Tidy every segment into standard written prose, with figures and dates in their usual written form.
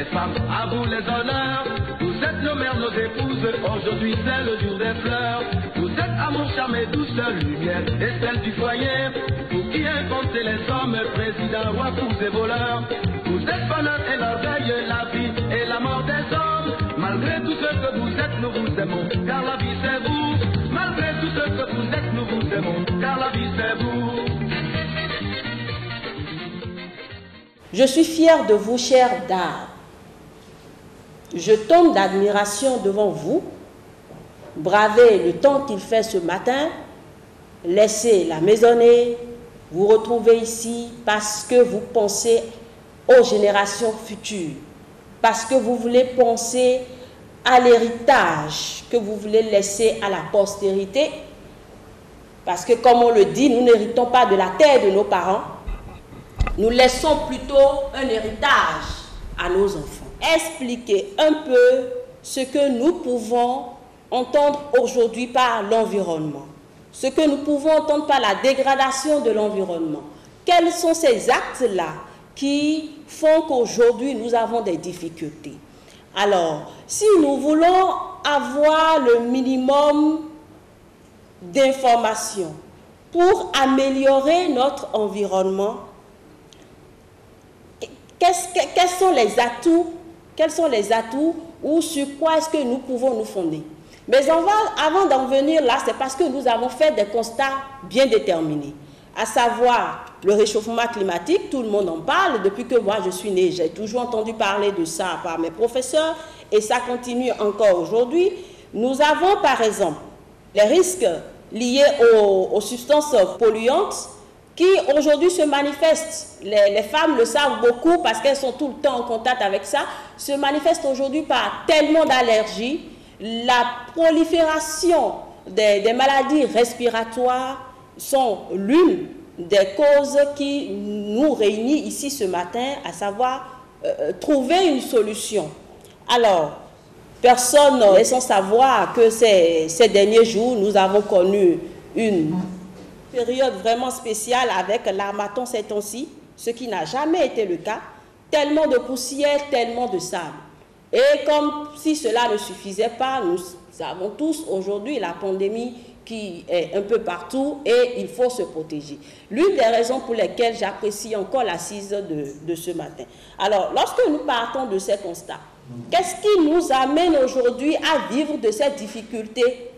les femmes, à vous les honneurs. Vous êtes nos mères, nos épouses, aujourd'hui c'est le jour des fleurs. Vous êtes amour, charme et douceur, lumière et celle du foyer. Pour qui incompter les hommes, présidents, rois, fous et voleurs. Vous êtes bonheur et l'orgueil, la vie et la mort des hommes. Malgré tout ce que vous êtes, nous vous aimons, car la vie c'est vous. Malgré tout ce que vous êtes, nous vous aimons, car la vie c'est vous. Je suis fière de vous, chères dames. Je tombe d'admiration devant vous. Bravez le temps qu'il fait ce matin. Laissez la maisonnée. Vous retrouvez ici parce que vous pensez aux générations futures. Parce que vous voulez penser à l'héritage que vous voulez laisser à la postérité. Parce que, comme on le dit, nous n'héritons pas de la terre de nos parents. Nous laissons plutôt un héritage à nos enfants. Expliquez un peu ce que nous pouvons entendre aujourd'hui par l'environnement. Ce que nous pouvons entendre par la dégradation de l'environnement. Quels sont ces actes-là qui font qu'aujourd'hui nous avons des difficultés? Alors, si nous voulons avoir le minimum d'informations pour améliorer notre environnement, quels sont les atouts ou sur quoi est-ce que nous pouvons nous fonder? Mais avant d'en venir là, c'est parce que nous avons fait des constats bien déterminés, à savoir le réchauffement climatique. Tout le monde en parle depuis que moi je suis née. J'ai toujours entendu parler de ça par mes professeurs et ça continue encore aujourd'hui. Nous avons par exemple les risques liés aux substances polluantes qui aujourd'hui se manifestent. Les femmes le savent beaucoup parce qu'elles sont tout le temps en contact avec ça, se manifestent aujourd'hui par tellement d'allergies. La prolifération des maladies respiratoires sont l'une des causes qui nous réunit ici ce matin, à savoir trouver une solution. Alors, personne ne laisse savoir que ces derniers jours, nous avons connu une période vraiment spéciale avec l'harmattan ces temps-ci, ce qui n'a jamais été le cas. Tellement de poussière, tellement de sable. Et comme si cela ne suffisait pas, nous avons tous aujourd'hui la pandémie qui est un peu partout et il faut se protéger. L'une des raisons pour lesquelles j'apprécie encore l'assise de ce matin. Alors, lorsque nous partons de ces constats, qu'est-ce qui nous amène aujourd'hui à vivre de cette difficulté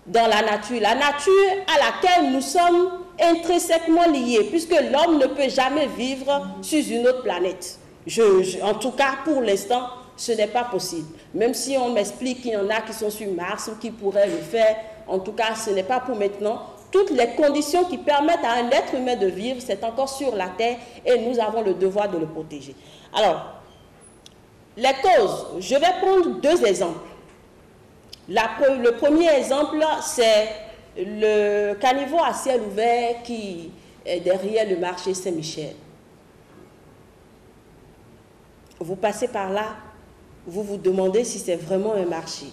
dans la nature? La nature à laquelle nous sommes intrinsèquement liés, puisque l'homme ne peut jamais vivre sur une autre planète. En tout cas, pour l'instant, ce n'est pas possible. Même si on m'explique qu'il y en a qui sont sur Mars ou qui pourraient le faire, en tout cas, ce n'est pas pour maintenant. Toutes les conditions qui permettent à un être humain de vivre, c'est encore sur la Terre et nous avons le devoir de le protéger. Alors, les causes, je vais prendre deux exemples. Le premier exemple, c'est le caniveau à ciel ouvert qui est derrière le marché Saint-Michel. Vous passez par là, vous vous demandez si c'est vraiment un marché.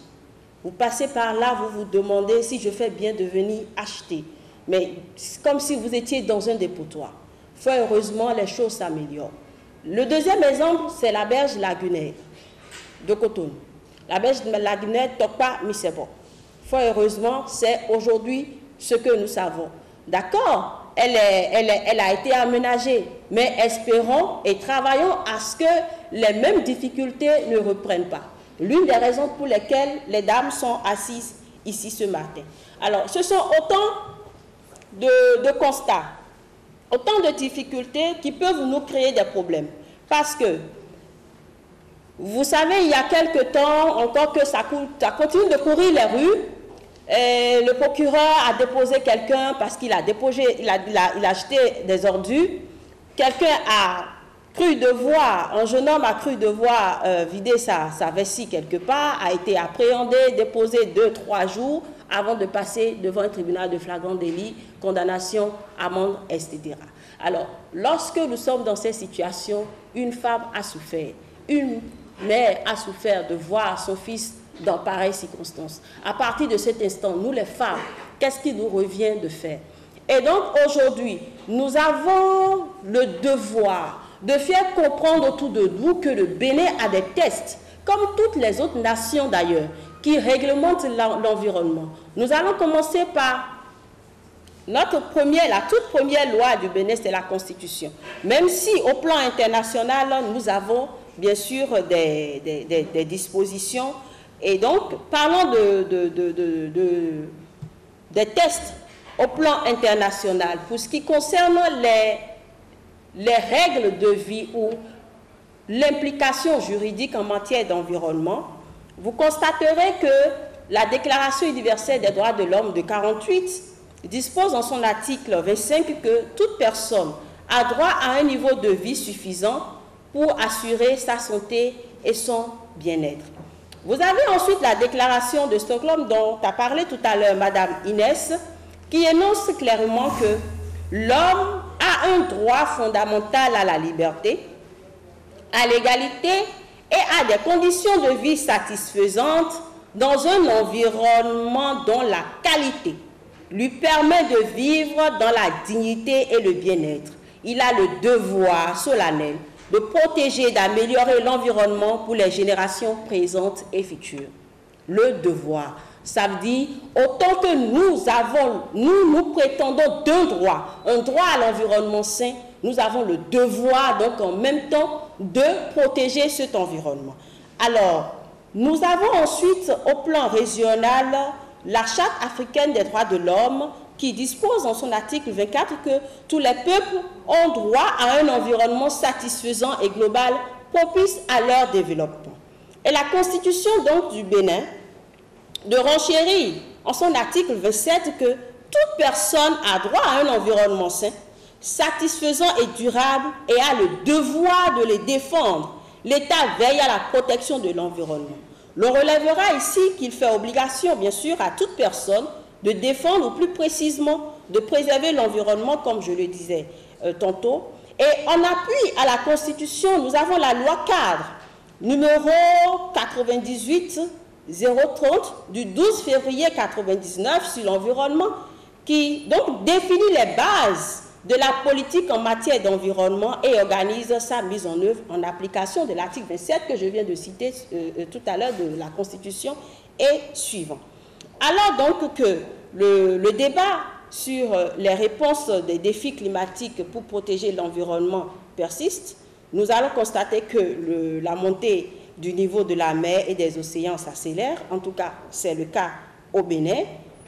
Vous passez par là, vous vous demandez si je fais bien de venir acheter. Mais c'est comme si vous étiez dans un dépotoir. Fort heureusement, les choses s'améliorent. Le deuxième exemple, c'est la berge lagunaire de Cotonou. La berge lagunaire Tokpa Misebo. Fort heureusement, c'est aujourd'hui ce que nous savons. D'accord, elle a été aménagée, mais espérons et travaillons à ce que les mêmes difficultés ne reprennent pas. L'une des raisons pour lesquelles les dames sont assises ici ce matin. Alors, ce sont autant de constats, autant de difficultés qui peuvent nous créer des problèmes. Parce que, vous savez, il y a quelque temps, encore que ça continue de courir les rues, et le procureur a déposé quelqu'un parce qu'il a acheté des ordures. Quelqu'un a cru devoir, un jeune homme a cru devoir vider sa vessie quelque part, a été appréhendé, déposé 2-3 jours avant de passer devant un tribunal de flagrant délit, condamnation, amende, etc. Alors, lorsque nous sommes dans ces situations, une femme a souffert, une mère a souffert de voir son fils dans pareilles circonstances. À partir de cet instant, nous les femmes, qu'est-ce qui nous revient de faire? Et donc aujourd'hui, nous avons le devoir de faire comprendre autour de nous que le Bénin a des textes, comme toutes les autres nations d'ailleurs, qui réglementent l'environnement. Nous allons commencer par la toute première loi du Bénin, c'est la Constitution. Même si au plan international, nous avons bien sûr des dispositions. Et donc, parlons des tests au plan international. Pour ce qui concerne les règles de vie ou l'implication juridique en matière d'environnement, vous constaterez que la Déclaration universelle des droits de l'homme de 1948 dispose en son article 25 que toute personne a droit à un niveau de vie suffisant pour assurer sa santé et son bien-être. Vous avez ensuite la Déclaration de Stockholm dont a parlé tout à l'heure Madame Inès, qui énonce clairement que l'homme a un droit fondamental à la liberté, à l'égalité et à des conditions de vie satisfaisantes dans un environnement dont la qualité lui permet de vivre dans la dignité et le bien-être. Il a le devoir solennel de protéger et d'améliorer l'environnement pour les générations présentes et futures. Le devoir, ça veut dire autant que nous prétendons d'un droit, un droit à l'environnement sain, nous avons le devoir donc en même temps de protéger cet environnement. Alors, nous avons ensuite au plan régional la Charte africaine des droits de l'homme qui dispose en son article 24 que tous les peuples ont droit à un environnement satisfaisant et global propice à leur développement. Et la Constitution donc du Bénin de renchérir en son article 27 que toute personne a droit à un environnement sain, satisfaisant et durable et a le devoir de les défendre. L'État veille à la protection de l'environnement. L'on relèvera ici qu'il fait obligation, bien sûr, à toute personne de défendre, ou plus précisément, de préserver l'environnement, comme je le disais tantôt. Et en appui à la Constitution, nous avons la loi cadre, numéro 98-030, du 12 février 1999 sur l'environnement, qui donc définit les bases de la politique en matière d'environnement et organise sa mise en œuvre en application de l'article 27 que je viens de citer tout à l'heure de la Constitution et suivant. Alors donc que le débat sur les réponses des défis climatiques pour protéger l'environnement persiste, nous allons constater que la montée du niveau de la mer et des océans s'accélère. En tout cas, c'est le cas au Bénin.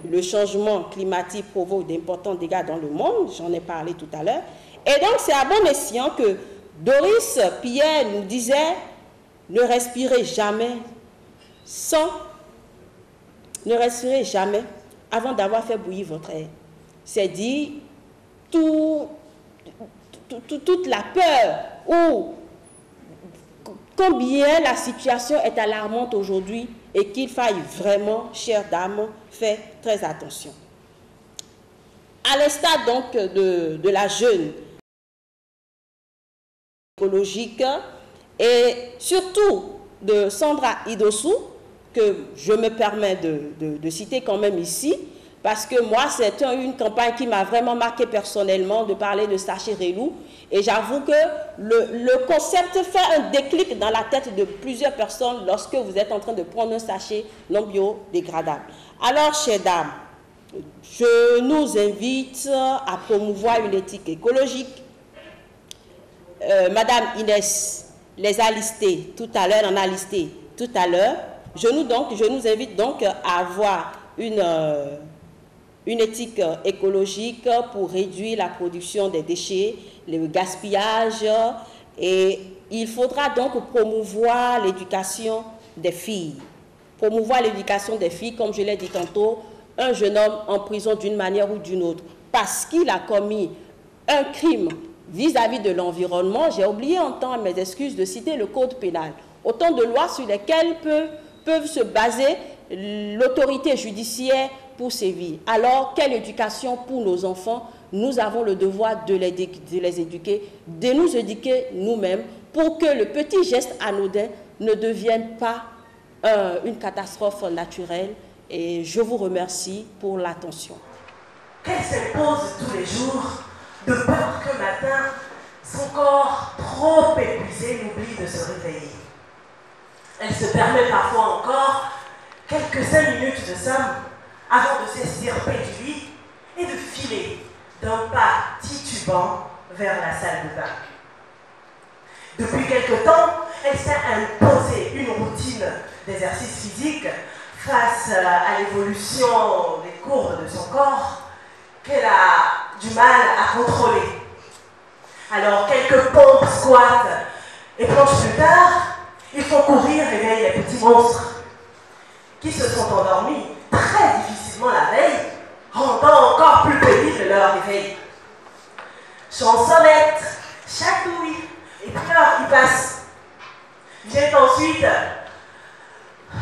Le changement climatique provoque d'importants dégâts dans le monde, j'en ai parlé tout à l'heure. Et donc, c'est à bon escient que Doris Pierre nous disait « Ne respirez jamais avant d'avoir fait bouillir votre air. » C'est dire toute la peur ou combien la situation est alarmante aujourd'hui et qu'il faille vraiment, chères dames, faire très attention. À l'instar donc de la jeune écologique et surtout de Sandra Idossou, que je me permets de citer quand même ici, parce que moi, c'est une campagne qui m'a vraiment marqué personnellement de parler de sachet Relou. Et j'avoue que le concept fait un déclic dans la tête de plusieurs personnes lorsque vous êtes en train de prendre un sachet non biodégradable. Alors, chères dames, je nous invite à promouvoir une éthique écologique. Madame Inès les a listés tout à l'heure, en a listé tout à l'heure. Je nous invite donc à avoir une éthique écologique pour réduire la production des déchets, le gaspillage, et il faudra donc promouvoir l'éducation des filles. Promouvoir l'éducation des filles, comme je l'ai dit tantôt, un jeune homme en prison d'une manière ou d'une autre, parce qu'il a commis un crime vis-à-vis de l'environnement. J'ai oublié en temps, mes excuses, de citer le code pénal. Autant de lois sur lesquelles peuvent se baser l'autorité judiciaire pour sévir. Alors, quelle éducation pour nos enfants? Nous avons le devoir de les éduquer, de nous éduquer nous-mêmes pour que le petit geste anodin ne devienne pas une catastrophe naturelle. Et je vous remercie pour l'attention. Qu'elle se pose tous les jours de peur qu'un matin, Son corps, trop épuisé, n'oublie de se réveiller. Elle se permet parfois encore quelques 5 minutes de somme avant de s'estirper du lit et de filer d'un pas titubant vers la salle de bain. Depuis quelque temps, elle s'est imposé une routine d'exercice physique face à l'évolution des courbes de son corps qu'elle a du mal à contrôler. Alors, quelques pompes, squats et planches plus tard, il faut courir réveiller les petits monstres qui se sont endormis très difficilement la veille, rendant encore plus pénible leur réveil. Chansonnette, chatouille et pleure y passe. Vient ensuite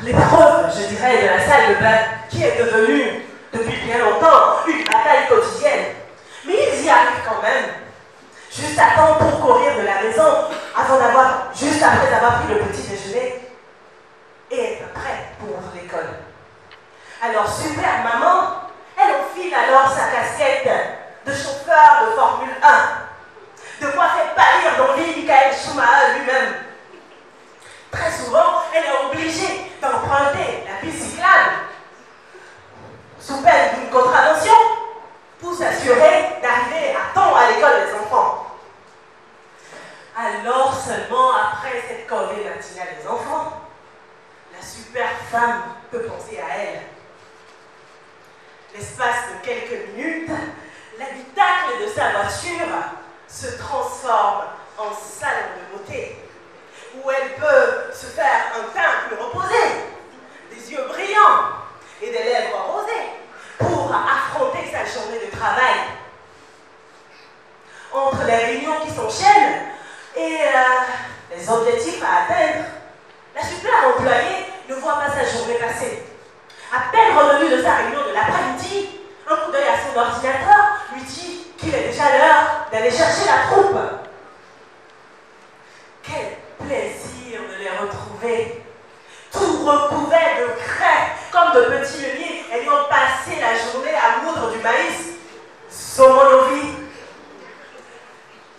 l'épreuve, je dirais, de la salle de bain, qui est devenue, depuis bien longtemps, une bataille quotidienne. Mais ils y arrivent quand même, juste à temps pour courir de la maison, juste après avoir pris le petit déjeuner, et être prêt pour l'école. Alors, super maman, elle enfile alors sa casquette de chauffeur de Formule 1, de quoi faire pâlir d'envie Michael Schumacher lui-même. Très souvent, elle est obligée d'emprunter la piste cyclable sous peine d'une contravention pour s'assurer d'arriver à temps à l'école des enfants. Alors seulement après cette corvée matinale des enfants, la super femme peut penser à elle. L'espace de quelques minutes, l'habitacle de sa voiture se transforme en salon de beauté, où elle peut se faire un teint plus reposé, des yeux brillants et des lèvres rosées pour affronter sa journée de travail. Entre les réunions qui s'enchaînent et les objectifs à atteindre, la super employée ne voit pas sa journée passer. À peine revenue de sa réunion de l'après-midi, un coup d'œil à son ordinateur lui dit qu'il est déjà l'heure d'aller chercher la troupe. Quel plaisir de les retrouver, tout recouverts de craie, comme de petits meuniers ayant passé la journée à moudre du maïs. Somonovi.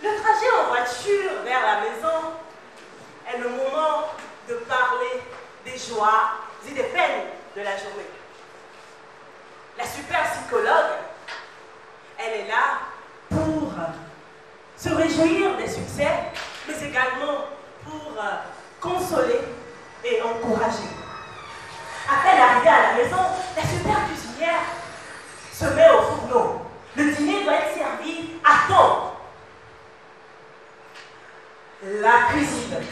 Le trajet en voiture vers la maison est le moment de parler des joies et des peines de la journée. La super psychologue, elle est là pour se réjouir des succès, mais également pour consoler et encourager. À peine arrivée à la maison, la super cuisinière se met au fourneau. Le dîner doit être servi à temps. La cuisine,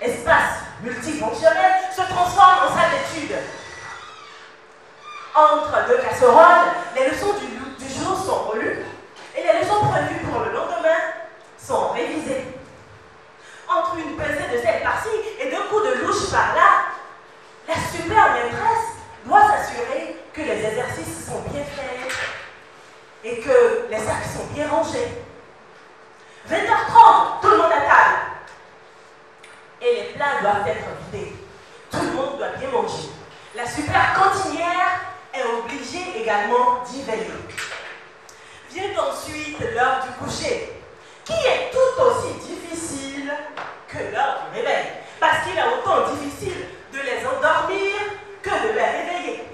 espace multifonctionnel, se transforme en salle d'études. Entre deux casseroles, les leçons du jour sont relues et les leçons prévues pour le lendemain sont révisées. Entre une pincée de sel par-ci et 2 coups de louche par-là, la super maîtresse doit s'assurer que les exercices sont bien faits et que les sacs sont bien rangés. 20h30, tout le monde à table. Et les plats doivent être vidés. Tout le monde doit bien manger. La super cantinière est obligée également d'y veiller. Vient ensuite l'heure du coucher, qui est tout aussi difficile que l'heure du réveil, parce qu'il est autant difficile de les endormir que de les réveiller.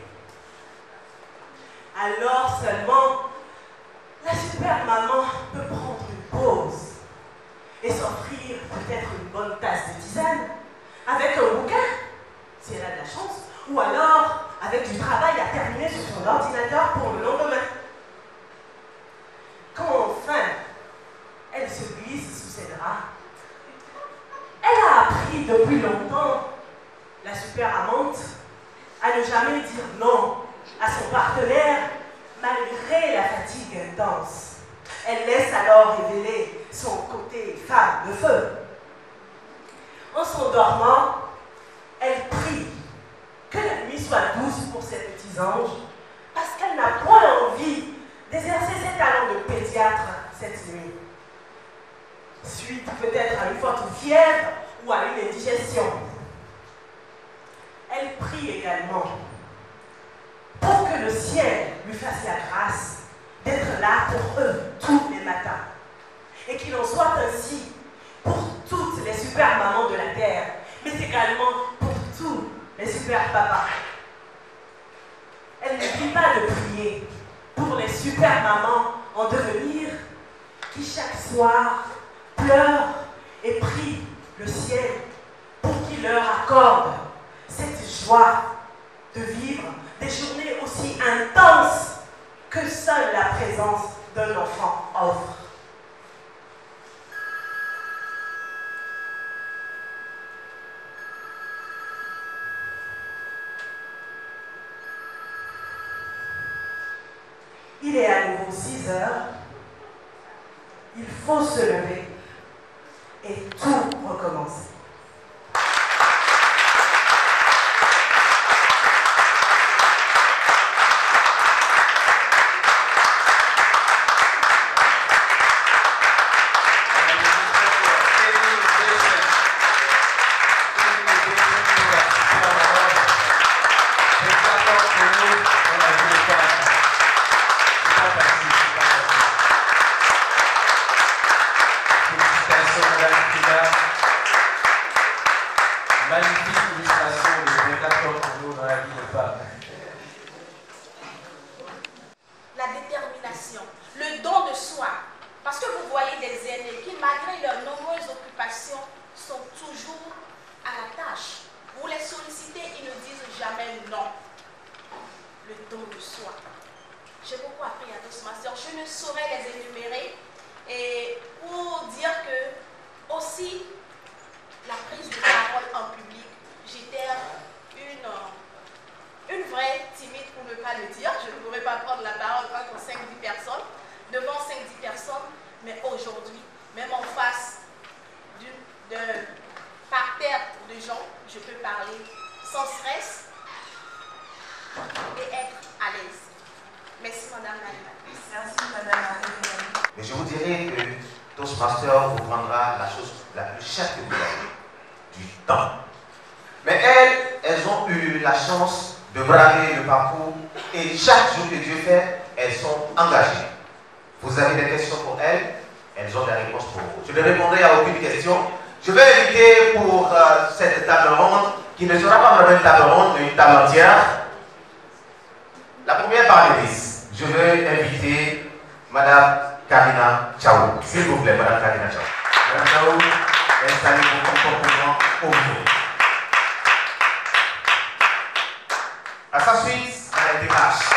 Alors seulement, la super maman peut prendre une pause et s'offrir peut-être une bonne tasse de tisane avec un bouquin, si elle a de la chance, ou alors avec du travail à terminer sur son ordinateur pour le lendemain. Quand enfin elle se glisse sous ses draps, elle a appris depuis longtemps, la super amante, à ne jamais dire non à son partenaire malgré la fatigue intense. Elle laisse alors révéler son côté femme de feu. En s'endormant, elle prie que la nuit soit douce pour ses petits anges, parce qu'elle n'a point envie d'exercer ses talents de pédiatre cette nuit. Suite peut-être à une forte fièvre ou à une indigestion. Elle prie également pour que le ciel lui fasse la grâce d'être là pour eux tous les matins. Et qu'il en soit ainsi super papas. Elle n'oublie pas de prier pour les super mamans en devenir qui chaque soir pleurent et prient le ciel pour qu'il leur accorde cette joie de vivre des journées aussi intenses que seule la présence d'un enfant offre. Il est à nouveau 6 heures. Il faut se lever et tout recommencer. La détermination, le don de soi. Parce que vous voyez des aînés qui, malgré leurs nombreuses occupations, sont toujours à la tâche. Vous les sollicitez, ils ne disent jamais non. Le don de soi. J'ai beaucoup appris à Toastmaster. Je ne saurais les énumérer. Et pour dire que, aussi, la prise de parole en public, j'étais une vraie timide pour ne pas le dire. Je ne pourrais pas prendre la parole entre 5-10 personnes, devant 5-10 personnes, mais aujourd'hui, même en face d'un parterre de gens, je peux parler sans stress et être à l'aise. Merci Madame l'animatrice. Merci Madame l'animatrice. Mais je vous dirais que Toastmaster vous prendra la chose la plus chère que vous avez, du temps. Mais elles ont eu la chance de braver le parcours et chaque jour que Dieu fait, elles sont engagées. Vous avez des questions pour elles ont des réponses pour vous. Je ne répondrai à aucune question. Je vais inviter pour cette table ronde, qui ne sera pas vraiment une table ronde, mais une table entière. La première panéliste, je vais inviter Madame Karina Tchao. S'il vous plaît, Madame Karina Tchao. Madame Tchao, installez-vous confortablement au milieu. À sa suite, Madame Desmarches,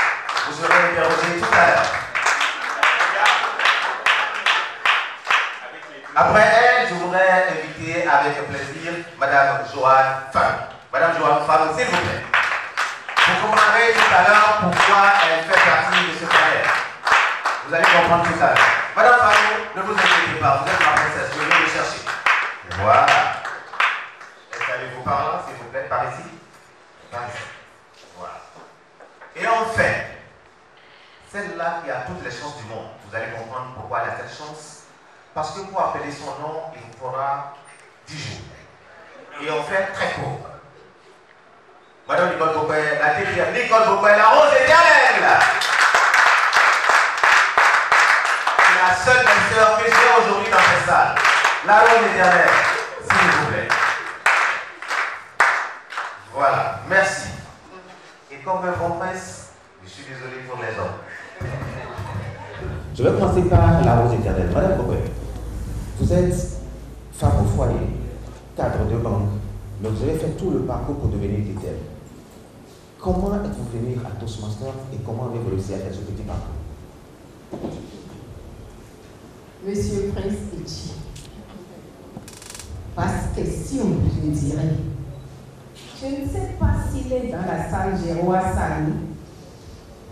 vous serez interrogée tout à l'heure. Après elle, je voudrais inviter avec plaisir Madame Joanne Femme. Madame Joanne Femme, s'il vous plaît. Vous comprendrez tout à l'heure pourquoi elle fait partie de ce panel. Vous allez comprendre tout à l'heure. Madame Femme, ne vous inquiétez pas, vous êtes ma princesse, je vais le chercher. Voilà. Installez-vous par là, s'il vous plaît, par ici. Par ici. Voilà. Et enfin, celle-là qui a toutes les chances du monde, vous allez comprendre pourquoi elle a cette chance. Parce que pour appeler son nom, il vous faudra 10 jours. Et on fait très court. Madame Nicole Bocquet, la deuxième Nicole Bocquet, la rose éternelle. C'est la seule belle-sœur que j'ai aujourd'hui dans cette salle. La rose éternelle, s'il vous plaît. Voilà, merci. Et comme un bon prince, je suis désolé pour les hommes. Je vais commencer par la rose éternelle. Madame Bocquet, vous êtes femme au foyer, cadre de banque, mais vous avez fait tout le parcours pour devenir DTM. Comment êtes-vous venue à Toastmaster et comment avez-vous réussi à faire ce petit parcours? Monsieur le Prince Echi, vaste question, je dirais. Je ne sais pas s'il est dans la salle Gérois Sani.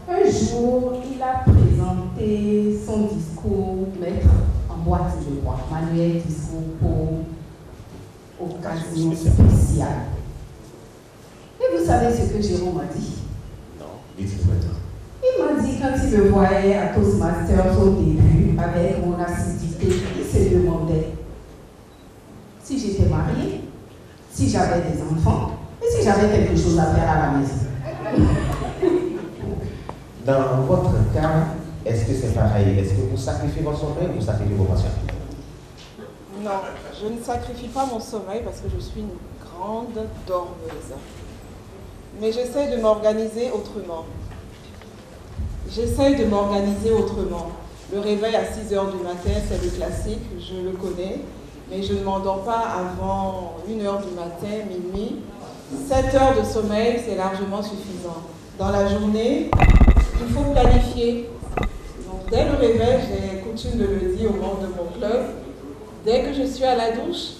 Un jour, il a présenté son discours, maître en boîte de bois, manuel discours pour occasion spéciale. Et vous savez ce que Jérôme m'a dit? Non, dites-le maintenant. Il m'a dit quand il me voyait à Toastmaster au début, avec mon acidité, il se demandait si j'étais mariée, si j'avais des enfants, et si j'avais quelque chose à faire à la maison. Dans votre cas, est-ce que c'est pareil? Est-ce que vous sacrifiez votre sommeil ou vous sacrifiez vos patients? Non, je ne sacrifie pas mon sommeil parce que je suis une grande dormeuse. mais j'essaie de m'organiser autrement. Le réveil à 6 h du matin, c'est le classique, je le connais, mais je ne m'endors pas avant 1 h du matin, minuit. 7 heures de sommeil, c'est largement suffisant. Dans la journée, il faut planifier. Donc, dès le réveil, j'ai coutume de le dire aux membres de mon club, dès que je suis à la douche,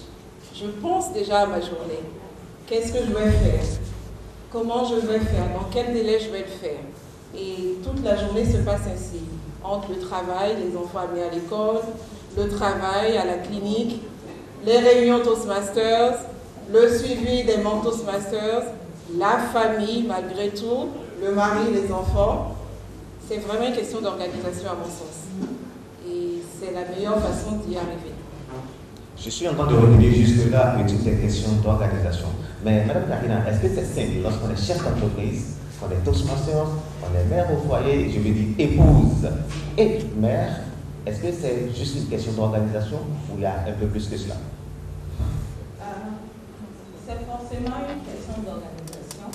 je pense déjà à ma journée. Qu'est-ce que je vais faire? Comment je vais faire? Dans quel délai je vais le faire? Et toute la journée se passe ainsi. Entre le travail, les enfants amenés à l'école, le travail à la clinique, les réunions Toastmasters, le suivi des membres Toastmasters, la famille malgré tout, le mari, les enfants. C'est vraiment une question d'organisation à mon sens. Et c'est la meilleure façon d'y arriver. Je suis en train de revenir jusque-là avec toutes ces questions d'organisation. Mais Madame Karina, est-ce que c'est simple lorsqu'on est chef d'entreprise, qu'on est Toastmasters, on est mère au foyer, je veux dire épouse et mère, est-ce que c'est juste une question d'organisation ou il y a un peu plus que cela? C'est forcément une question d'organisation.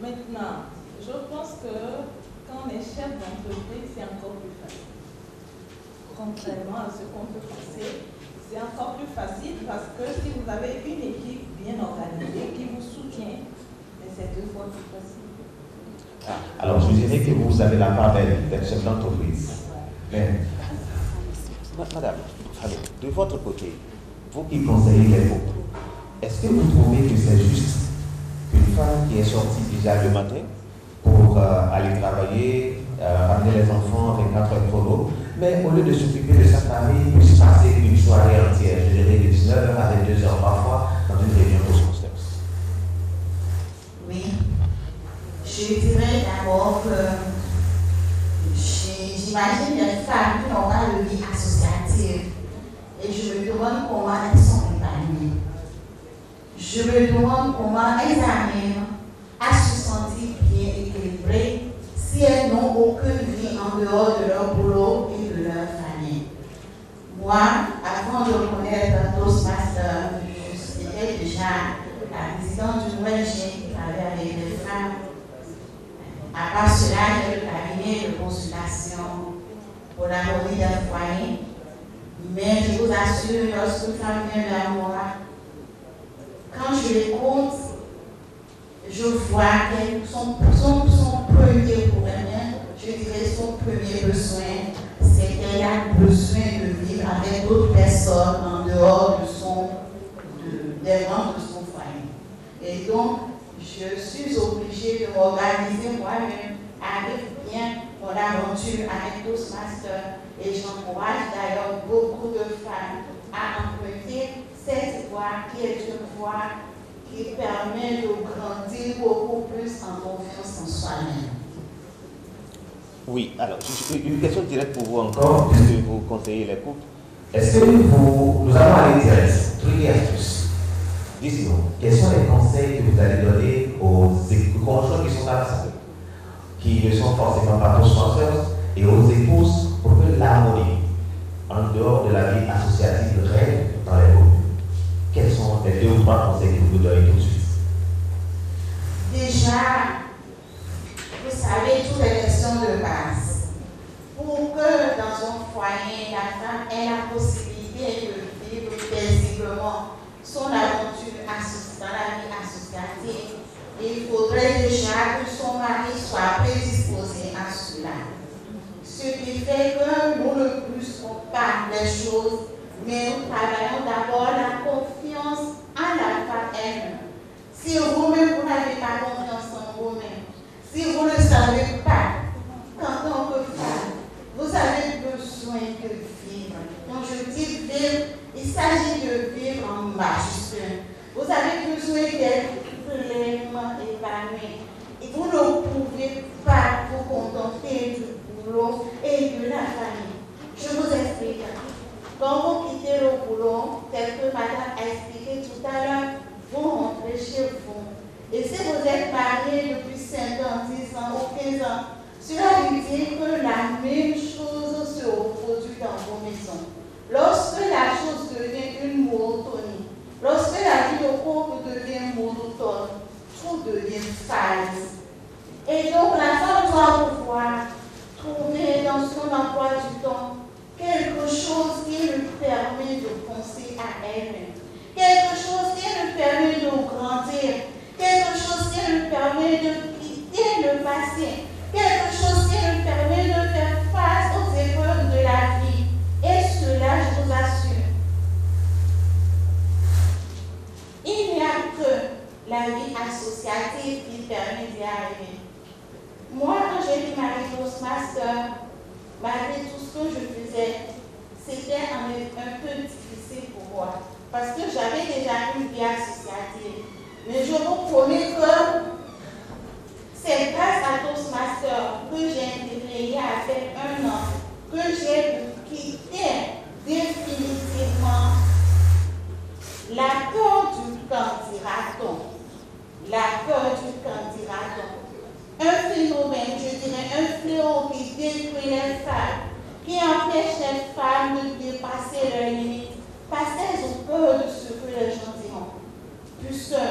Maintenant, je pense que quand on est chef d'entreprise, c'est encore plus facile. Contrairement à ce qu'on peut penser, c'est encore plus facile parce que si vous avez une équipe bien organisée qui vous soutient, c'est 2 fois plus facile. Alors, je dirais que vous avez la part d'être chef d'entreprise. Mais, madame, allez, de votre côté, vous qui conseillez les couples, est-ce que vous trouvez que c'est juste qu'une femme qui est sortie déjà le matin pour aller travailler, ramener les enfants avec 4 heures chrono, mais au lieu de s'occuper de sa famille, puisse passer une soirée entière, je dirais de 19h à 22h parfois, dans une réunion Toastmasters? Oui, je dirais d'abord que j'imagine les femmes qui n'ont pas de vie associative et je me demande comment elles sont épanouies. Je me demande comment elles arrivent à se sentir bien équilibrées si elles n'ont aucune vie en dehors de leur boulot et de leur famille. Moi, avant de connaître Toastmasters, j'étais déjà la présidente d'une ONG qui travaillait avec les femmes. À part cela, j'ai le cabinet de consultation pour la mairie d'un foyer. Mais je vous assure, lorsque une femme vient vers moi, quand je l'écoute, je vois que son premier problème, je dirais son premier besoin, c'est qu'elle a besoin de vivre avec d'autres personnes en dehors des membres de son foyer. Et donc, je suis obligée de m'organiser moi-même avec bien mon aventure avec Toastmasters. Et j'encourage d'ailleurs beaucoup de femmes à emprunter cette voie qui est une voie qui permet de grandir beaucoup plus en confiance en soi-même. Oui, alors, une question directe pour vous encore, puisque vous conseillez les couples. Est-ce que nous allons aller direct, trucs et astuces. Dites-nous, quels sont les conseils que vous allez donner aux conjoints qui sont à la salle, qui ne sont forcément pas Toastmasters, et aux épouses pour que l'harmonie, en dehors de la vie associative, règne dans les couples? Quels sont les 2 ou 3 conseils que vous donnez tout de suite? Déjà, vous savez, toutes les questions de base. Pour que dans un foyer, la femme ait la possibilité de vivre paisiblement son aventure dans la vie associative, il faudrait déjà que son mari soit prédisposé à cela. Ce qui fait que nous ne brusquons pas les choses, mais nous travaillons d'abord la confiance en la femme elle-même. Si vous-même, vous n'avez pas confiance en vous-même, si vous ne savez pas qu'en tant que femme, vous avez besoin de vivre. Quand je dis vivre, il s'agit de vivre en majuscule. Vous avez besoin d'être pleinement épanoui. Et vous ne pouvez pas vous contenter du boulot et de la famille. Je vous explique. Quand vous quittez le boulot, tel que madame a expliqué tout à l'heure, vous rentrez chez vous. Et si vous êtes marié depuis 5 ans, 10 ans ou 15 ans, cela veut dire que la même chose se reproduit dans vos maisons. Lorsque la chose devient une monotonie, lorsque la vie de couple devient monotone, tout devient pouvoir trouver dans son emploi du temps quelque chose qui lui permet de penser à elle-même, quelque chose qui lui permet de grandir, quelque chose qui lui permet de quitter le passé, quelque chose qui lui permet de faire face aux épreuves de la vie. Et cela, je vous assure, il n'y a que la vie associative qui permet d'y arriver. Moi, quand j'ai fait ma Toastmaster, malgré tout ce que je faisais, c'était un peu difficile pour moi. Parce que j'avais déjà une vie associative. Mais je vous promets que c'est grâce à Toastmaster que j'ai intégré il y a fait 1 an, que j'ai quitté définitivement la peur du candidaton. La peur du candidaton. Un phénomène, je dirais, un fléau qui détruit les femmes, qui empêche les femmes de dépasser leurs limites, parce qu'elles ont peur de ce que les gens diront. Puisque,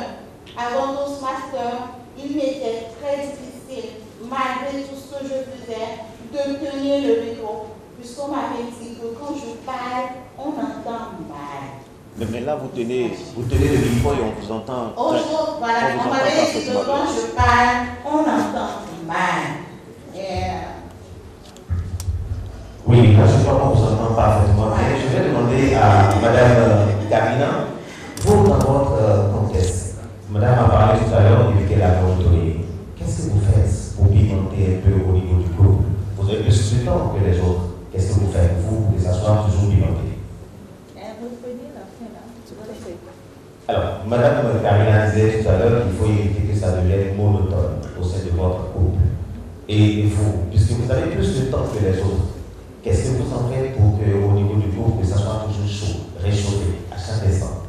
avant Toastmaster, il m'était très difficile, malgré tout ce que je faisais, de tenir le micro. Puisqu'on m'avait dit que quand je parle, on entend mal. Mais là, vous tenez le micro et on vous entend. Bonjour, voilà, on m'avait dit que quand je parle, on entend mal. Oui, je crois qu'on vous entend parfaitement. Je vais demander à Mme Karina, vous, dans votre contexte, Madame a parlé tout à l'heure du qu'elle a montré. Qu'est-ce que vous faites pour pimenter un peu au niveau du groupe? Vous avez plus de temps que les autres. Qu'est-ce que vous faites, vous, pour que ça soit toujours pimenté? Alors, Madame Karina disait tout à l'heure qu'il faut éviter que ça devienne monotone au sein de votre couple. Et vous, puisque vous avez plus de temps que les autres, qu'est-ce que vous en faites pour qu'au niveau du couple, que ça soit toujours chaud, réchauffé, à chaque instant?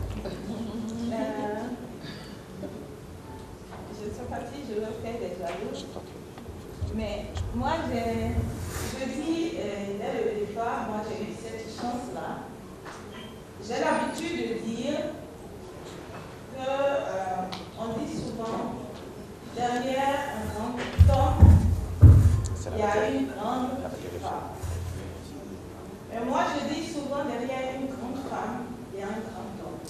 Je ne sais pas si je veux faire des jaloux, mais moi, je dis dès le départ, moi j'ai eu cette chance-là. J'ai l'habitude de dire on dit souvent, derrière un grand homme, il y a une grande femme. Et moi, je dis souvent, derrière une grande femme, il y a un grand homme.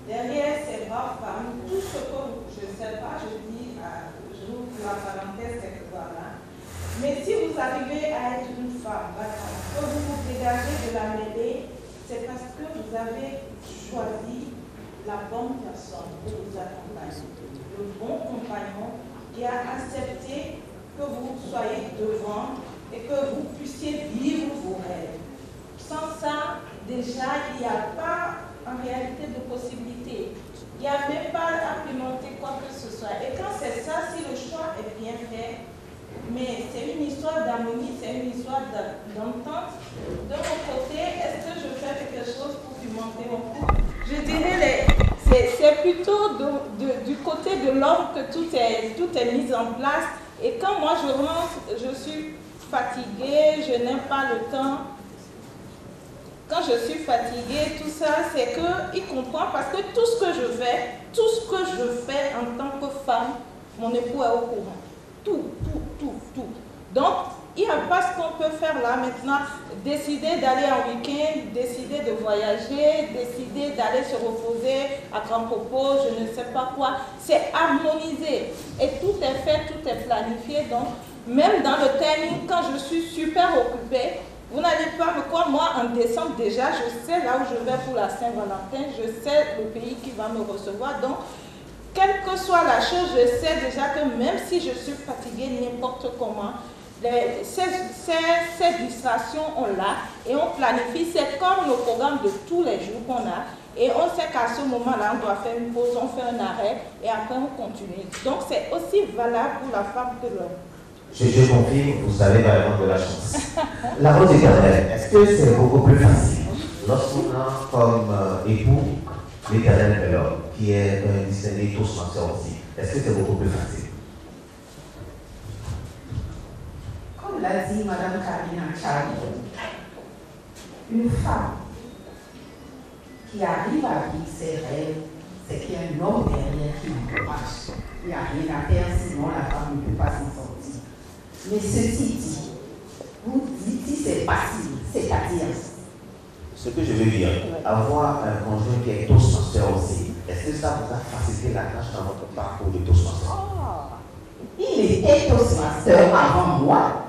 Derrière ces braves femmes, tout ce que je ne sais pas, je dis, je vous ouvre la parenthèse quelque part là. Mais si vous arrivez à être une femme, que vous vous dégagez de la mêlée, c'est parce que vous avez choisi la bonne personne pour vous accompagner, le bon compagnon qui a accepté que vous soyez devant et que vous puissiez vivre vos rêves. Sans ça, déjà, il n'y a pas en réalité de possibilité. Il n'y a même pas à pimenter quoi que ce soit. Et quand c'est ça, si le choix est bien fait, mais c'est une histoire d'harmonie, c'est une histoire d'entente. De mon côté, est-ce que je fais quelque chose pour pimenter mon couple? Je dirais, c'est plutôt du côté de l'homme que tout est mis en place. Et quand moi je rentre, je suis fatiguée, je n'ai pas le temps. Quand je suis fatiguée, tout ça, c'est qu'il comprend parce que tout ce que je fais en tant que femme, mon époux est au courant. Tout. Donc, il n'y a pas ce qu'on peut faire là maintenant. Décider d'aller en week-end, décider de voyager, décider d'aller se reposer à Grand Popo, je ne sais pas quoi. C'est harmonisé. Et tout est fait, tout est planifié. Donc, même dans le timing, quand je suis super occupée, vous n'allez pas me croire, moi en décembre déjà, je sais là où je vais pour la Saint-Valentin, je sais le pays qui va me recevoir. Donc, quelle que soit la chose, je sais déjà que même si je suis fatiguée n'importe comment, ces distractions, on l'a et on planifie. C'est comme le programme de tous les jours qu'on a. Et on sait qu'à ce moment-là, on doit faire une pause, on fait un arrêt et après on continue. Donc c'est aussi valable pour la femme que l'homme. Je confirme, vous avez vraiment de la chance. La route éternelle, est-ce que c'est beaucoup plus facile lorsqu'on a comme époux l'éternel de l'homme, qui est un discerné Toastmaster aussi? Est-ce que c'est beaucoup plus facile? Comme l'a dit Mme Karina Charlie, une femme qui arrive à vivre ses rêves, c'est qu'il y a un homme derrière qui l'encourage. Il n'y a rien à faire, sinon la femme ne peut pas s'en sortir. Mais ceci dit, vous dites que c'est facile, c'est-à-dire. Ce que je veux dire, avoir un conjoint qui est Toastmaster aussi, est-ce que ça vous a facilité la tâche dans votre parcours de Toastmaster? Il était Toastmaster avant moi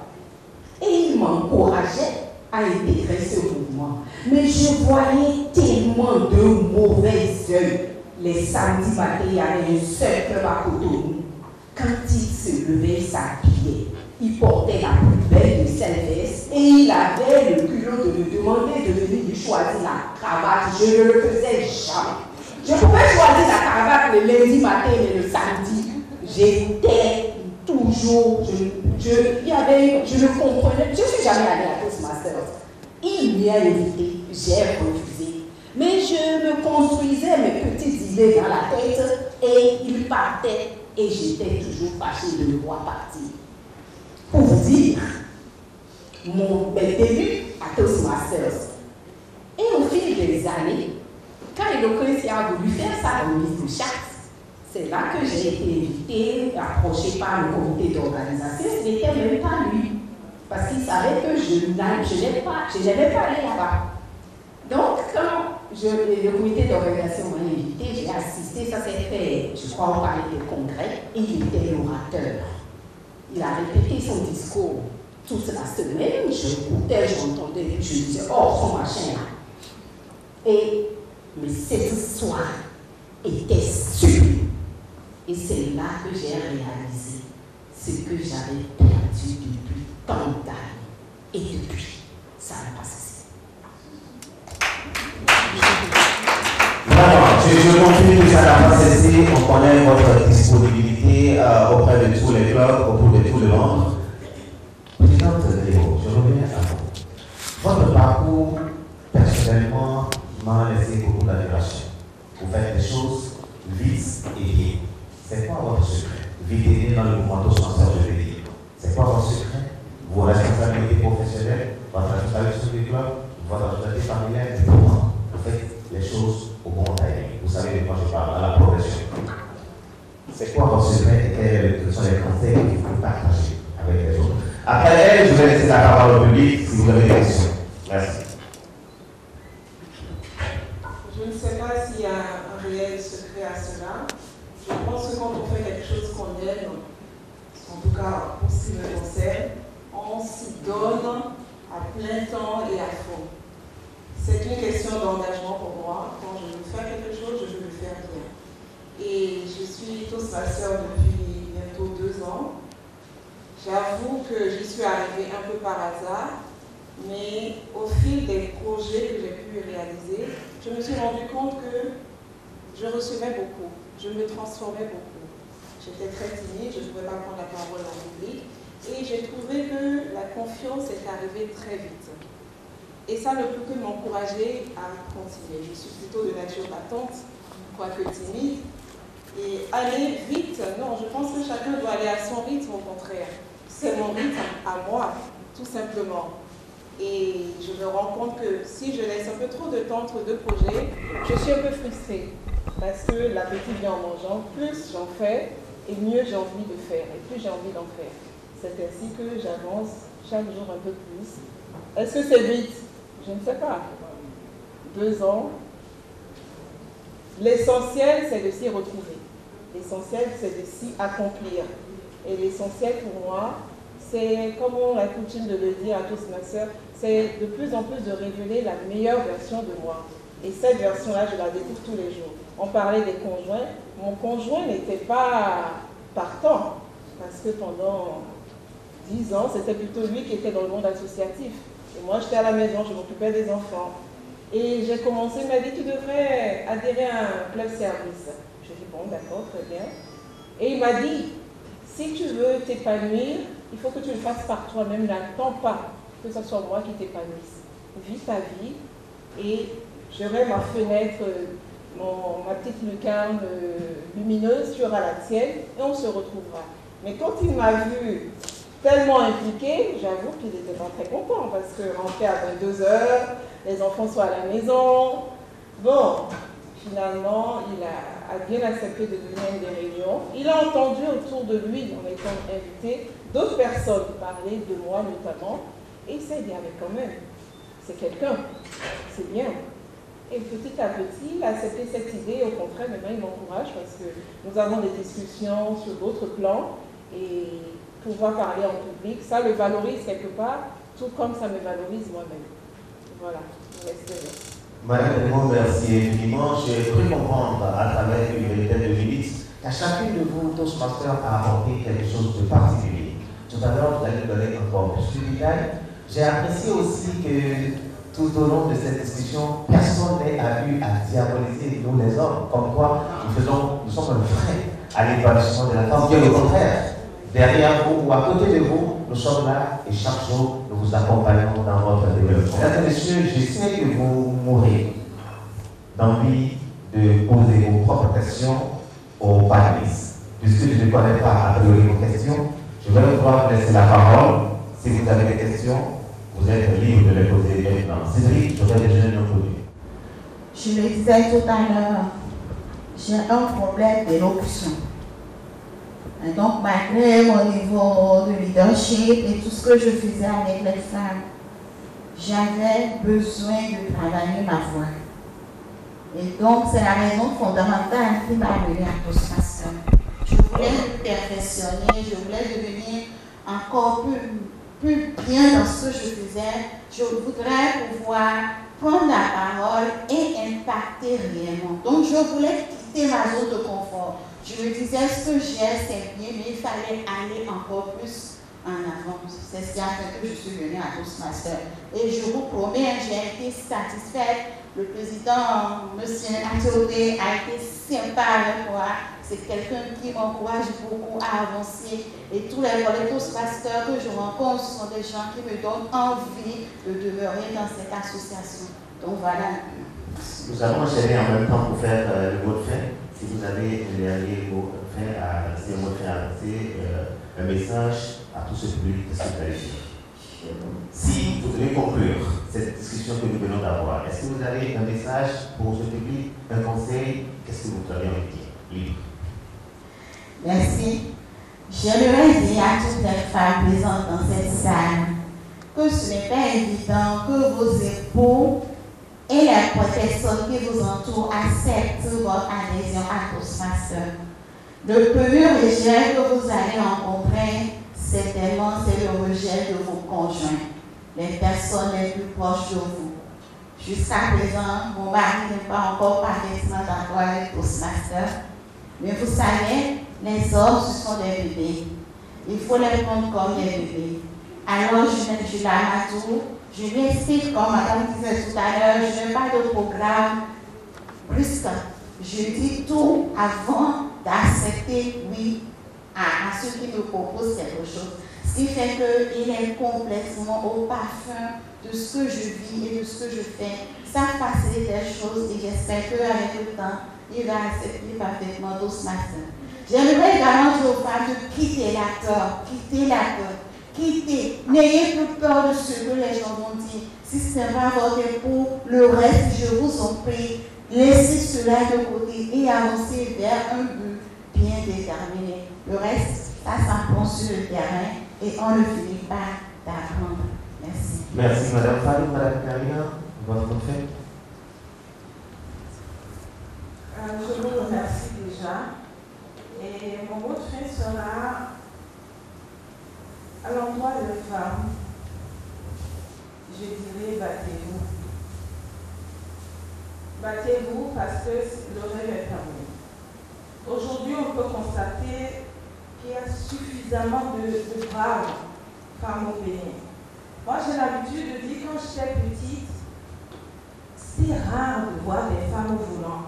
et il m'encourageait à intégrer ce mouvement. Mais je voyais tellement de mauvais yeux. Les samedis matins, il y avait un seul club à côté de nous. Quand il se levait, il s'habillait. Il portait la plus belle de ses vestes et il avait le culot de me demander de venir lui choisir la cravate. Je ne le faisais jamais. Je pouvais choisir la cravate le lundi matin et le samedi. J'étais toujours, je le comprenais. Je ne suis jamais allée à Toastmaster. Il m'y a invité, j'ai refusé. Mais je me construisais mes petites idées dans la tête et il partait et j'étais toujours fâchée de le voir partir. Pour vous dire, mon début à Toastmasters. Et au fil des années, quand Eloquence a voulu faire sa remise de charte, c'est là que j'ai été invitée, approchée par le comité d'organisation. Ce n'était même pas lui, parce qu'il savait que je n'allais pas aller là-bas. Donc, quand le comité d'organisation m'a invité, j'ai assisté, ça s'est fait, je crois, on parlait de congrès, et il était l'orateur. Il a répété son discours toute la semaine, j'écoutais, j'entendais, je disais, oh, son machin là. Mais cette histoire était sublime. Et c'est là que j'ai réalisé ce que j'avais perdu depuis tant d'années. Et depuis, ça n'a pas cessé. D'accord, je continue que ça n'a pas cessé. On connaît votre disponibilité auprès de tous les clubs, auprès de tous les membres. Présidente Léo, je reviens à vous. Votre parcours, personnellement, m'a laissé beaucoup d'admiration. Vous faites des choses vite et bien. C'est quoi votre secret? Vite et bien dans le mouvement Toastmaster, je vais dire. C'est quoi votre secret? Vos responsabilités professionnelles, votre responsabilité du club, votre responsabilité familiale, et comment vous faites les choses au bon timing. Vous savez de quoi je parle, dans la progression. C'est quoi votre secret et quels sont les conseils que vous pouvez partager avec les autres? Après elle, je vais laisser la parole au public si vous avez des questions. Merci. Je ne sais pas s'il y a un réel secret à cela. Je pense que quand on fait quelque chose qu'on aime, en tout cas pour ce qui me concerne, on s'y donne à plein temps et à fond. C'est une question d'engagement pour moi. Quand je veux faire quelque chose, je veux le faire bien. Et je suis Toastmaster depuis bientôt 2 ans. J'avoue que j'y suis arrivée un peu par hasard, mais au fil des projets que j'ai pu réaliser, je me suis rendu compte que je recevais beaucoup, je me transformais beaucoup. J'étais très timide, je ne pouvais pas prendre la parole en public, et j'ai trouvé que la confiance est arrivée très vite. Et ça ne peut que m'encourager à continuer. Je suis plutôt de nature battante, quoique timide. Et aller vite, non, je pense que chacun doit aller à son rythme, au contraire. C'est mon rythme à moi, tout simplement. Et je me rends compte que si je laisse un peu trop de temps entre 2 projets, je suis un peu frustrée. Parce que l'appétit vient en mangeant, plus j'en fais, et mieux j'ai envie de faire, et plus j'ai envie d'en faire. C'est ainsi que j'avance chaque jour un peu plus. Est-ce que c'est vite? Je ne sais pas. 2 ans. L'essentiel, c'est de s'y retrouver. L'essentiel, c'est de s'y accomplir. Et l'essentiel pour moi, c'est, comme on a coutume de le dire à tous ma soeur, c'est de plus en plus de révéler la meilleure version de moi. Et cette version-là, je la découvre tous les jours. On parlait des conjoints. Mon conjoint n'était pas partant, parce que pendant 10 ans, c'était plutôt lui qui était dans le monde associatif. Et moi, j'étais à la maison, je m'occupais des enfants. Et j'ai commencé, il m'a dit, tu devrais adhérer à un club service. Je dis, bon, d'accord, très bien. Et il m'a dit, si tu veux t'épanouir, il faut que tu le fasses par toi-même, n'attends pas que ce soit moi qui t'épanouisse. Vis ta vie et j'aurai ma fenêtre, ma petite lucarne lumineuse, tu auras la tienne et on se retrouvera. Mais quand il m'a vu tellement impliqué, j'avoue qu'il n'était pas très content parce que rentrer à 22h, les enfants sont à la maison. Bon, finalement, il a bien accepté de venir à des réunions. Il a entendu autour de lui, en étant invité, d'autres personnes parlaient de moi notamment, et ça dit avec quand même, c'est quelqu'un, c'est bien. Et petit à petit, il a accepté cette idée, au contraire, maintenant il m'encourage parce que nous avons des discussions sur d'autres plans et pouvoir parler en public, ça le valorise quelque part, tout comme ça me valorise moi-même. Voilà, merci. Madame Raymond, merci infiniment. J'ai cru comprendre à travers une vingtaine de minutes qu'à chacune de vous, Toastmasters a apporté quelque chose de particulier. Tout à l'heure, vous allez donner encore plus de détails. J'ai apprécié aussi que tout au long de cette discussion, personne n'a eu à diaboliser nous les hommes. Comme quoi, nous sommes un frein à l'épanouissement de la femme. Bien au contraire, derrière vous ou à côté de vous, nous sommes là et chaque jour, nous vous accompagnons dans votre développement. Mesdames et messieurs, je sais que vous mourrez d'envie de poser vos propres questions aux panélistes. Puisque je ne connais pas a priori vos questions, je vais pouvoir vous laisser la parole. Si vous avez des questions, vous êtes libre de les poser maintenant. Cédric, je vais déjà nous poser. Je le disais tout à l'heure, j'ai un problème d'élocution. Donc, malgré mon niveau de leadership et tout ce que je faisais avec les femmes, j'avais besoin de travailler ma voix. Et donc, c'est la raison fondamentale qui m'a amené à Toastmasters. Je voulais me perfectionner, je voulais devenir encore plus bien dans ce que je faisais. Je voudrais pouvoir prendre la parole et impacter réellement. Donc, je voulais quitter ma zone de confort. Je me disais, ce que j'ai, c'est bien, mais il fallait aller encore plus en avant. C'est ce qui a fait que je suis venue à Toastmasters. Et je vous promets, j'ai été satisfaite. Le président, M. Athéodé, a été sympa avec moi. C'est quelqu'un qui m'encourage beaucoup à avancer. Et tous les Toastmasters que je rencontre sont des gens qui me donnent envie de demeurer dans cette association. Donc voilà. Nous allons enchaîner en même temps pour faire le mot de fin. Si vous avez un dernier mot de fin à lancer, un message à tout ce public, qu'est-ce que vous allez dire? Si vous devez conclure cette discussion que nous venons d'avoir, est-ce que vous avez un message pour ce public, un conseil? Qu'est-ce que vous avez envie de dire? Libre. Merci. J'aimerais dire à toutes les femmes présentes dans cette salle que ce n'est pas évident que vos époux et les personnes qui vous entourent acceptent votre adhésion à Toastmasters. Le premier rejet que vous allez rencontrer, certainement, c'est le rejet de vos conjoints, les personnes les plus proches de vous. Jusqu'à présent, mon mari n'est pas encore parfaitement d'accord avec Toastmasters, mais vous savez, les hommes, ce sont des bébés. Il faut les prendre comme des bébés. Alors, je l'amadou, je lui explique, comme madame disait tout à l'heure, je n'ai pas de programme brusque. Je dis tout avant d'accepter oui à ceux qui me proposent quelque chose. Ce qui fait qu'il est complètement au parfum de ce que je vis et de ce que je fais. Ça facilite les choses et j'espère qu'avec le temps, il va accepter parfaitement Toastmasters. J'aimerais également dire aux femmes de quitter la peur, quittez. N'ayez plus peur de ce que les gens vont dire. Si ce n'est pas votre époux, le reste, je vous en prie, laissez cela de côté et avancez vers un but bien déterminé. Le reste, ça s'apprend sur le terrain et on ne finit pas d'apprendre. Merci. Merci Madame Fadou, Madame Karina, votre fait. Je vous remercie déjà. Et mon mot de fin sera à l'endroit des femmes, je dirais battez-vous. Battez-vous parce que le rêve est terminé. Aujourd'hui, on peut constater qu'il y a suffisamment de braves femmes au Bénin. Moi, j'ai l'habitude de dire quand j'étais petite, c'est rare de voir des femmes au volant.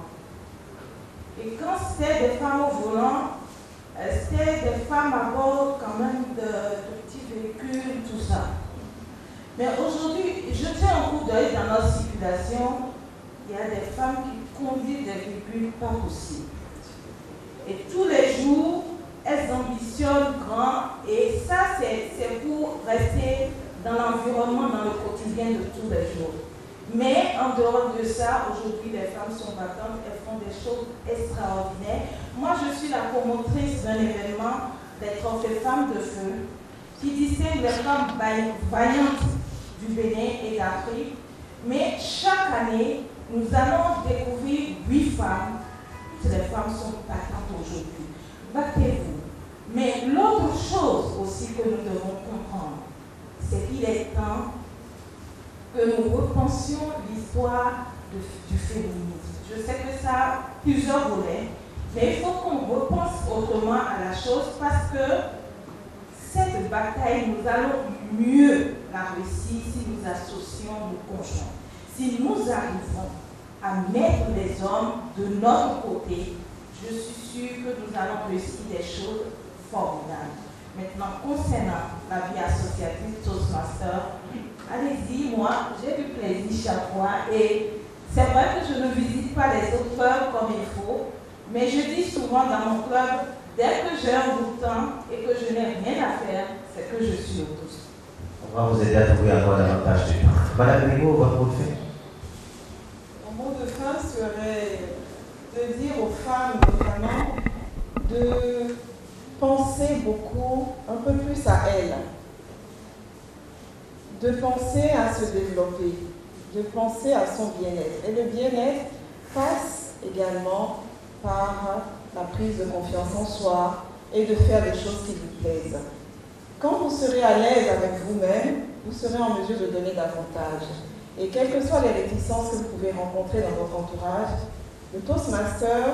Et quand c'était des femmes au volant, c'était des femmes à bord quand même de petits véhicules, tout ça. Mais aujourd'hui, je tiens un coup d'œil dans notre circulation, il y a des femmes qui conduisent des véhicules pas possibles. Et tous les jours, elles ambitionnent grand et ça, c'est pour rester dans l'environnement, dans le quotidien de tous les jours. Mais en dehors de ça, aujourd'hui, les femmes sont battantes, elles font des choses extraordinaires. Moi, je suis la promotrice d'un événement des trophées femmes de feu. qui distingue les femmes vaillantes du Bénin et d'Afrique. Mais chaque année, nous allons découvrir 8 femmes. Toutes les femmes sont battantes aujourd'hui. Battez-vous. Mais l'autre chose aussi que nous devons comprendre, c'est qu'il est temps que nous repensions l'histoire du féminisme. Je sais que ça a plusieurs volets, mais il faut qu'on repense autrement à la chose parce que cette bataille, nous allons mieux la réussir si nous associons nos conjoints. Si nous arrivons à mettre les hommes de notre côté, je suis sûre que nous allons réussir des choses formidables. Maintenant, concernant la vie associative Toastmaster, allez-y, moi, j'ai du plaisir chaque fois et c'est vrai que je ne visite pas les autres clubs comme il faut, mais je dis souvent dans mon club, dès que j'ai un bout de temps et que je n'ai rien à faire, c'est que je suis au tous. On va vous aider à trouver encore davantage de temps. Madame Rigaud, votre mot de fin? Mon mot de fin serait de dire aux femmes notamment de penser beaucoup, un peu plus à elles, de penser à se développer, de penser à son bien-être. Et le bien-être passe également par la prise de confiance en soi et de faire des choses qui vous plaisent. Quand vous serez à l'aise avec vous-même, vous serez en mesure de donner davantage. Et quelles que soient les réticences que vous pouvez rencontrer dans votre entourage, le Toastmaster,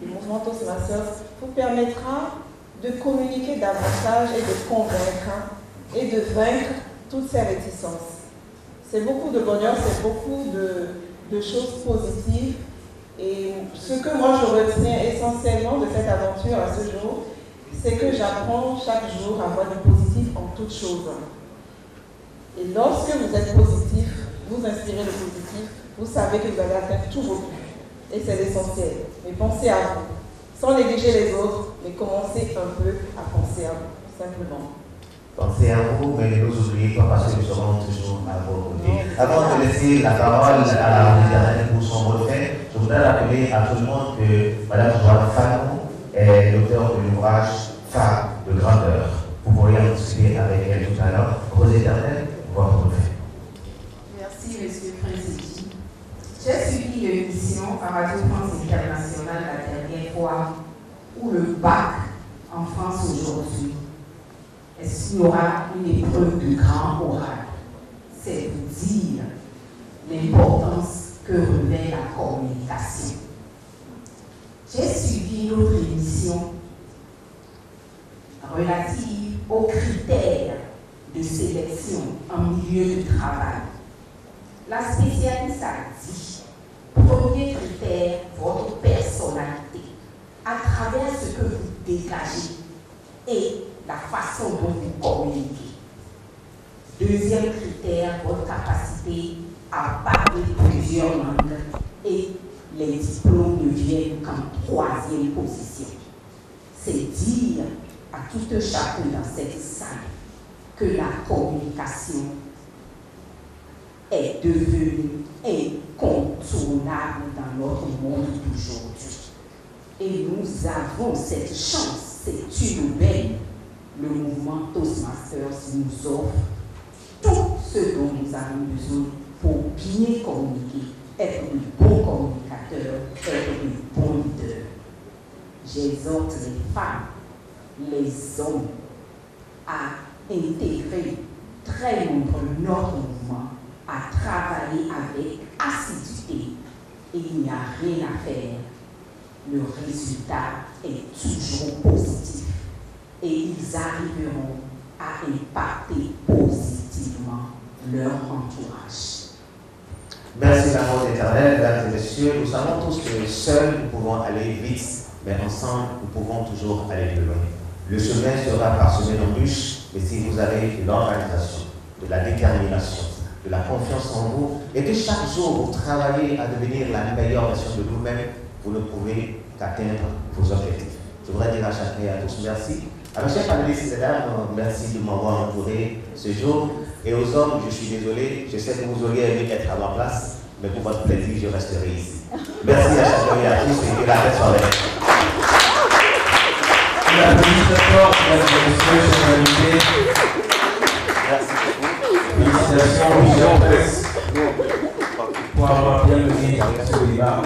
le mouvement Toastmasters vous permettra de communiquer davantage et de convaincre et de vaincre toutes ces réticences. C'est beaucoup de bonheur, c'est beaucoup de choses positives. Et ce que moi je retiens essentiellement de cette aventure à ce jour, c'est que j'apprends chaque jour à voir du positif en toutes choses. Et lorsque vous êtes positif, vous inspirez le positif, vous savez que vous allez atteindre tous vos buts. Et c'est l'essentiel. Mais pensez à vous, sans négliger les autres, mais commencez un peu à penser à vous, simplement. Pensez à vous, mais ne nous oubliez pas parce que nous serons toujours à vos côtés. Avant de laisser la parole à la Méditerranée pour son mot de fin, je voudrais rappeler à tout le monde que Mme Joanne Fanon est l'auteur de l'ouvrage Femme de grandeur. Vous pourrez en discuter avec elle tout à l'heure. Rose Éternelle, votre mot de fin. Merci, M. le Président. J'ai suivi l'émission à Radio France Internationale la dernière fois où le bac en France aujourd'hui. Est-ce qu'il y aura une épreuve de grand oral? C'est vous dire l'importance que revêt la communication. J'ai suivi une autre émission relative aux critères de sélection en milieu de travail. La spécialiste a dit, premier critère, votre personnalité, à travers ce que vous dégagez et la façon dont vous communiquez. Deuxième critère, votre capacité à parler plusieurs langues et les diplômes ne viennent qu'en troisième position. C'est dire à tout un chacun dans cette salle que la communication est devenue incontournable dans notre monde d'aujourd'hui. Et nous avons cette chance, c'est une nouvelle. Le mouvement Toastmasters nous offre tout ce dont nous avons besoin pour bien communiquer, être de bons communicateurs, être de bons leaders. J'exhorte les femmes, les hommes à intégrer très nombreux notre mouvement, à travailler avec assiduité. Et il n'y a rien à faire. Le résultat est toujours positif. Et ils arriveront à impacter positivement leur entourage. Merci l'amour éternel, mesdames et messieurs. Nous savons tous que seuls nous pouvons aller vite, mais ensemble nous pouvons toujours aller plus loin. Le chemin sera parsemé d'embûches, mais si vous avez de l'organisation, de la détermination, de la confiance en vous, et que chaque jour vous travaillez à devenir la meilleure version de vous-même, vous ne pouvez qu'atteindre vos objectifs. Je voudrais dire à chacun et à tous merci. À mes chers panélistes, mesdames, merci de m'avoir entouré ce jour. Et aux hommes, je suis désolé, je sais que vous auriez aimé être à ma place, mais pour votre plaisir, je resterai ici. Merci à chacun et à tous et que la paix soit avec vous. L'applaudissement, mesdames et messieurs, chers invités. Félicitations, Michel Presse, pour avoir bien mené ce débat.